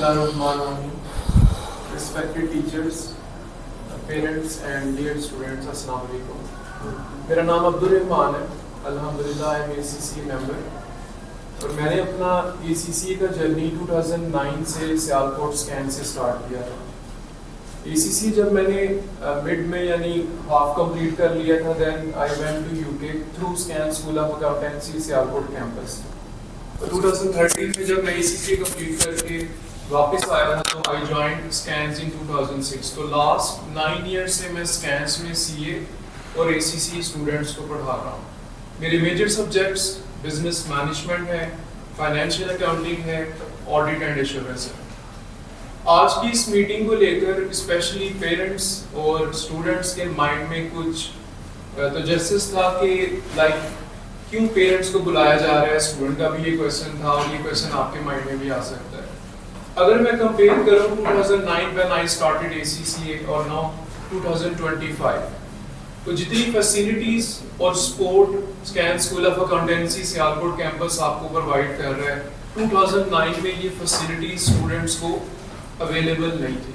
Bismillahirrahmanirrahim. Respected teachers, parents and dear students, Assalamu alaikum. میرا نام عبدالرحمان ہے. الحمدللہ I am ACCA member. اور میں نے اپنا ACCA کا جرنی 2009 سے سیالکوٹ اسکین سے اسٹارٹ کیا تھا. ACCA جب میں نے مڈ میں یعنی ہاف کمپلیٹ کر لیا تھا, then I went to UK through Skans school of accountancy Sialkot campus. 2013 میں جب میں ACCA کمپلیٹ کر کے واپس آیا تھا تو آئی جوائنڈ اسکینز ان 2006. تو لاسٹ 9 ایئر سے میں اسکینز میں CA اور ACCA اسٹوڈنٹس کو پڑھا رہا ہوں. میرے میجر سبجیکٹس بزنس مینجمنٹ ہے, فائنینشیل اکاؤنٹنگ ہے, آڈٹ اینڈ ایشورنس ہے. آج کی اس میٹنگ کو لے کر اسپیشلی پیرنٹس اور اسٹوڈنٹس کے مائنڈ میں کچھ تجسس تھا کہ لائک کیوں پیرنٹس کو بلایا جا رہا ہے. اسٹوڈنٹ کا بھی یہ کویشچن تھا اور یہ کویشچن آپ کے مائنڈ میں بھی آ سکتا ہے. اگر میں کمپیئر کروں 2009 when I started ACCA اور now 2025, تو جتنی فیسیلیٹیز اور support Skans school of accountancy Sialkot campus آپ کو پرووائڈ کر رہا ہے, 2009 میں یہ فیسیلیٹیز اسٹوڈنٹس کو اویلیبل نہیں تھی.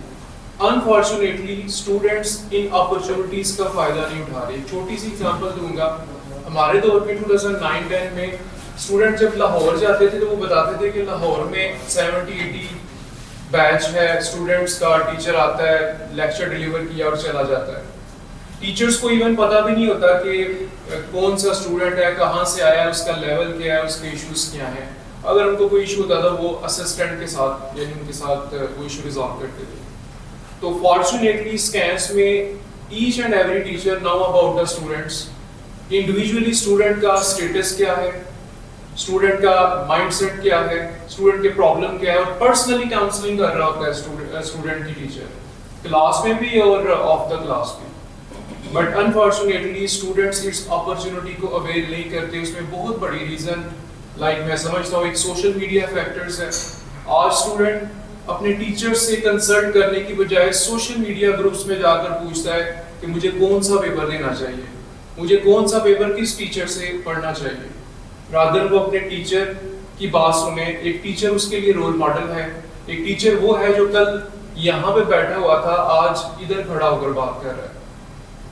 انفارچونیٹلی اسٹوڈنٹس ان اپرچونیٹیز کا فائدہ نہیں اٹھا رہے. چھوٹی سی ایگزامپل دوں گا. ہمارے دور میں 2009-10 میں اسٹوڈنٹ جب لاہور جاتے تھے تو وہ بتاتے تھے کہ لاہور میں 70-80 بیچ ہے اسٹوڈنٹس کا, ٹیچر آتا ہے, لیکچر ڈیلیور کیا اور چلا جاتا ہے. ٹیچرس کو ایون پتہ بھی نہیں ہوتا کہ کون سا اسٹوڈنٹ ہے, کہاں سے آیا ہے, اس کا لیول کیا ہے, اس کے ایشوز کیا ہیں. اگر ان کو کوئی ایشو ہوتا تھا وہ اسسٹنٹ کے ساتھ یعنی ان کے ساتھ وہ ایشو ریزالو کرتے تھے. تو فارچونیٹلی اسکینس میں each and every teacher know about the students. Individually student کا اسٹیٹس کیا ہے, اسٹوڈنٹ کا مائنڈ سیٹ کیا ہے, اسٹوڈنٹ کے پرابلم کیا ہے, اور پرسنلی کاؤنسلنگ کر رہا ہوتا ہے اسٹوڈنٹ کی ٹیچر, کلاس میں بھی اور آف دا کلاس بھی. بٹ انفارچونیٹلی اسٹوڈنٹس اس اپرچونیٹی کو اویل نہیں کرتے. اس میں بہت بڑی ریزن لائک میں سمجھتا ہوں ایک سوشل میڈیا فیکٹرز ہے. آج اسٹوڈنٹ اپنے ٹیچر سے کنسلٹ کرنے کی بجائے سوشل میڈیا گروپس میں جا کر پوچھتا ہے کہ مجھے کون سا پیپر دینا چاہیے, مجھے کون سا پیپر کس ٹیچر سے پڑھنا چاہیے. رادر وہ اپنے ٹیچر کی بات سنیں. ایک ٹیچر اس کے لیے رول ماڈل ہے. ایک ٹیچر وہ ہے جو کل یہاں پہ بیٹھا ہوا تھا, آج ادھر کھڑا ہو کر بات کر رہا ہے.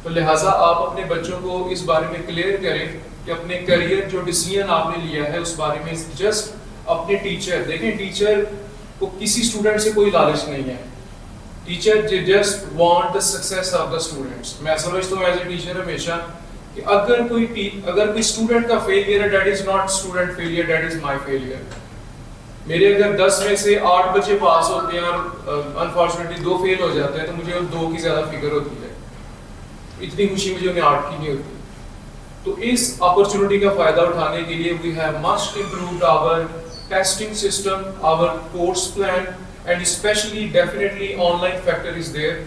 تو لہٰذا آپ اپنے بچوں کو اس بارے میں کلیئر کریں کہ اپنے کریئر جو ڈیسیژن آپ نے لیا ہے اس بارے میں جسٹ اپنے ٹیچر دیکھیں. ٹیچر کو کسی اسٹوڈنٹ سے کوئی لالچ نہیں ہے. Teacher just want the success of the students. میں سمجھتا ہوں ایز اے ٹیچر ہمیشہ کہ اگر کوئی اسٹوڈنٹ کا فیلئر ہے, that is not student failure, that is my failure. میرے اگر 10 میں سے 8 بچے پاس ہوتے ہیں اور انفارچونیٹلی 2 فیل ہو جاتے ہیں تو مجھے ان 2 کی زیادہ فکر ہوتی ہے. اتنی خوشی مجھے انہیں 8 کی نہیں ہوتی. تو اس اپرچونیٹی کا فائدہ اٹھانے کے لیے we have must improved our testing system, our course plan, and especially definitely online factor is there.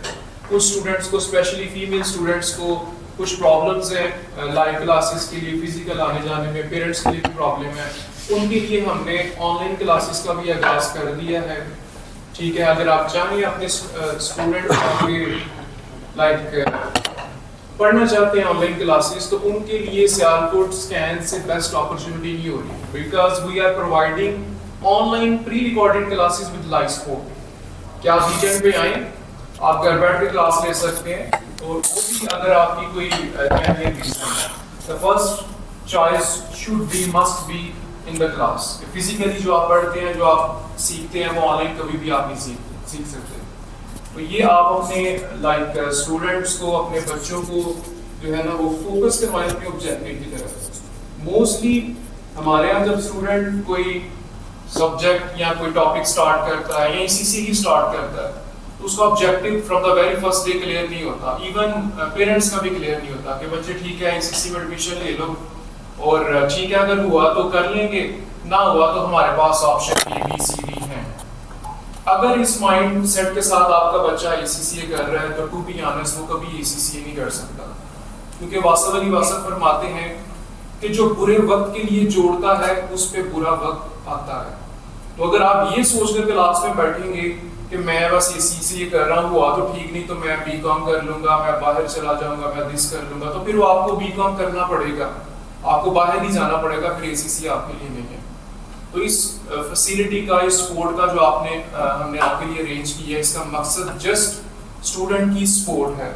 کچھ اسٹوڈنٹس کو اسپیشلی فیمیل اسٹوڈنٹس کو کچھ پرابلمس ہیں لائیو کلاسز کے لیے, فزیکل آنے جانے میں, پیرنٹس کے لیے بھی پرابلم ہے. ان کے لیے ہم نے آن لائن کلاسز کا بھی آغاز کر دیا ہے. ٹھیک ہے, اگر آپ چاہیں اپنے اسٹوڈنٹ لائک پڑھنا چاہتے ہیں آن لائن کلاسز تو ان کے لیے سیالکوٹ اسکین سے بیسٹ اپرچونیٹی نہیں ہو رہی, because we are providing online pre recorded classes with live support. کیا آپ ویکینڈ پہ آئیں, آپ گھر بیٹھ کے کلاس لے سکتے ہیں. اور وہ بھی اگر آپ کی کوئی the first choice should be must be in the class. Physically جو آپ پڑھتے ہیں, جو آپ سیکھتے ہیں, وہ آن لائن کبھی بھی آپ نہیں سیکھ سکتے. تو یہ آپ اپنے لائک اسٹوڈنٹس کو, اپنے بچوں کو جو ہے نا وہ فوکس کروائیں اپنے آبجیکٹیو کی طرف. موسٹلی ہمارے یہاں جب اسٹوڈنٹ کوئی سبجیکٹ یا کوئی ٹاپک اسٹارٹ کرتا ہے یا ACCA ہی اسٹارٹ کرتا ہے تو اس کا objective from the very first day clear نہیں ہوتا. ایون پیرنٹس کا بھی کلیئر نہیں ہوتا کہ بچے ٹھیک ہے ACCA میں ایڈمیشن لے لو اور ٹھیک ہے اگر ہوا تو کر لیں گے, نہ ہوا تو ہمارے پاس آپشن ABCD ہیں. اگر اس مائنڈ سیٹ کے ساتھ آپ کا بچہ ACCA کر رہا ہے تو ٹو بی آنیسٹ وہ کبھی ACCA نہیں کر سکتا, کیونکہ واصف علی واصف فرماتے ہیں کہ جو برے وقت کے لیے جوڑتا ہے اس پہ برا وقت آتا ہے. تو اگر آپ یہ سوچ کر کلاس میں بیٹھیں گے کہ میں بس ACCA کر رہا ہوں, ہوا تو ٹھیک, نہیں تو میں BCom کر لوں گا, میں باہر چلا جاؤں گا, میں دس کر لوں گا, تو پھر وہ آپ کو BCom کرنا پڑے گا, آپ کو باہر ہی جانا پڑے گا, پھر ACCA آپ کے لیے نہیں ہے. تو اس فیسلٹی کا, اس سپورٹ کا جو ہم نے آپ کے لیے ارینج کی ہے, اس کا مقصد جسٹ اسٹوڈنٹ کی سپورٹ ہے,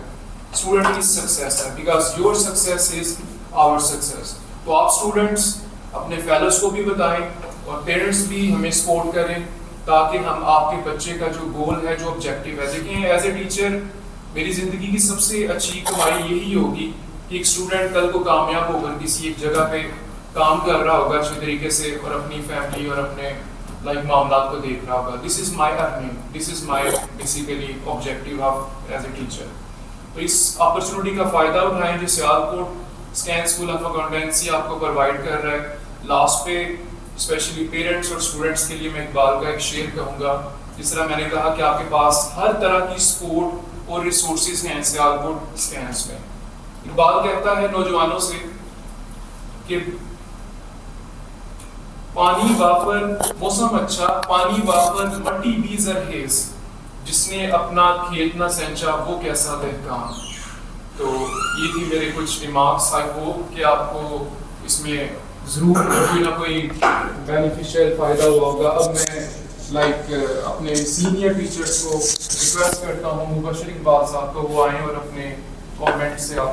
اسٹوڈنٹ کی سکسیس ہے, because your success is our success. تو آپ اسٹوڈنٹس اپنے فیلوز کو بھی بتائیں اور پیرنٹس بھی ہمیں سپورٹ کریں تاکہ ہم آپ کے بچے کا جو گول ہے, جو آبجیکٹیو ہے. دیکھیں ایز اے ٹیچر میری زندگی کی سب سے اچھی کمائی یہی ہوگی کہ ایک اسٹوڈنٹ کل کو کامیاب ہو کر کسی ایک جگہ پہ کام کر رہا ہوگا اچھے طریقے سے اور اپنی فیملی اور اپنے لائف معاملات کو دیکھ رہا ہوگا. This is my earning, this is my basically objective of as a teacher. تو اس اپرچونٹی کا فائدہ اٹھائیں جو Sialkot Skans school of accountancy آپ کو پرووائڈ کر رہا ہے. لاسٹ پہ اسپیشلی پیرنٹس اور اسٹوڈنٹس کے لیے میں اقبال کا ایک شعر کہوں گا. جس طرح میں نے کہا کہ آپ کے پاس ہر طرح کی سپورٹ اور ریسورسز ہیں سیالکوٹ اسکینس میں. اقبال کہتا ہے نوجوانوں سے کہ پانی وافر موسم اچھا, پانی وافر مٹی بھی زرخیز, جس نے اپنا کھیت نہ سینچا وہ کیسا دہقان. تو یہ تھی میرے کچھ ریمارکس. آئی ہوپ کہ آپ کو اس میں ضرور کوئی نہ کوئی بینیفیشیل فائدہ ہوا ہوگا. اب میں اپنے سینئر ٹیچرس کو ریکویسٹ کرتا ہوں, مبشر اقبال صاحب کو, وہ آئیں اور اپنے کامنٹ سے آپ